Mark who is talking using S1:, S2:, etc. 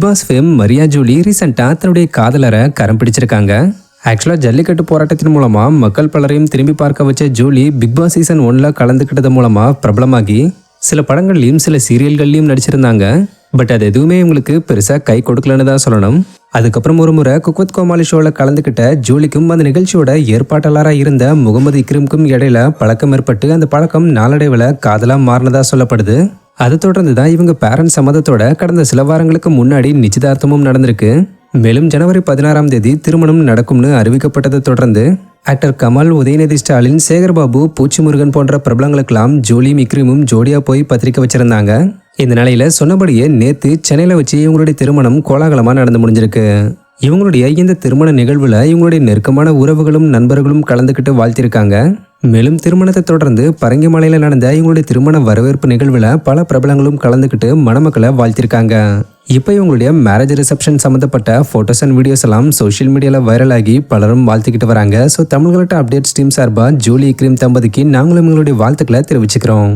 S1: Pass fame Maria Julie ரீசெண்டா தன்னுடைய காதலரை கரம் பிடிச்சிருக்காங்க. ஆக்சுவலா ஜல்லிக்கட்டு போராட்டத்தின் மூலமா மக்கள் பலரையும் திரும்பி பார்க்க வச்ச ஜூலி பிக் பாஸ் சீசன் 1ல கலந்துக்கிட்டது மூலமா பிரபலமாகி சில படங்கள்லயும் சில சீரியல்கள்லயும் நடிச்சிருந்தாங்க. பட் அது எதுவுமே இவங்களுக்கு பெருசா கை கொடுக்கலன்னு தான் சொல்லணும். அதுக்கப்புறம் ஒரு முறை குக் வித் கோமாளி ஷோல கலந்துக்கிட்ட ஜூலிக்கும் அந்த நிகழ்ச்சியோட ஏற்பாட்டாளராக இருந்த முகமது இக்ரிமுக்கும் இடையில பழக்கம் ஏற்பட்டு அந்த பழக்கம் நாளடைவில் காதலா மாறினதா சொல்லப்படுது. அதை தொடர்ந்து தான் இவங்க பேரண்ட்ஸ் சம்மதத்தோட கடந்த சில வாரங்களுக்கு முன்னாடி நிச்சயதார்த்தமும் நடந்திருக்கு. மேலும் ஜனவரி 16ஆம் தேதி திருமணம் நடக்கும்னு அறிவிக்கப்பட்டதை தொடர்ந்து ஆக்டர் கமல், உதயநிதி ஸ்டாலின், சேகர்பாபு, பூச்சி முருகன் போன்ற பிரபலங்களுக்கெல்லாம் ஜூலியும் இக்ரிமும் ஜோடியா போய் பத்திரிக்கை வச்சிருந்தாங்க. இந்த நிலையில சொன்னபடியே நேத்து சென்னையில வச்சு இவங்களுடைய திருமணம் கோலாகலமா நடந்து முடிஞ்சிருக்கு. இவங்களுடைய இந்த திருமண நிகழ்வுல இவங்களுடைய நெருக்கமான உறவுகளும் நண்பர்களும் கலந்துக்கிட்டு வாழ்த்திருக்காங்க. மேலும் திருமணத்தை தொடர்ந்து பரங்கிமலையில நடந்த இவங்களுடைய திருமண வரவேற்பு நிகழ்வுல பல பிரபலங்களும் கலந்துக்கிட்டு மணமக்களை வாழ்த்திருக்காங்க. இப்போ இவங்களுடைய மேரேஜ் ரிசப்ஷன் சம்மந்தப்பட்ட போட்டோஸ் அண்ட் வீடியோஸ் எல்லாம் சோஷியல் மீடியால வைரல் ஆகி பலரும் வாழ்த்துக்கிட்டு வராங்க. ஸோ தமிழ்நாட்டு அப்டேட்ஸ் டீம் சார்பா ஜூலி இக்ரிம் தம்பதிக்கு நாங்களும் எங்களுடைய வாழ்த்துக்களை தெரிவிச்சுக்கிறோம்.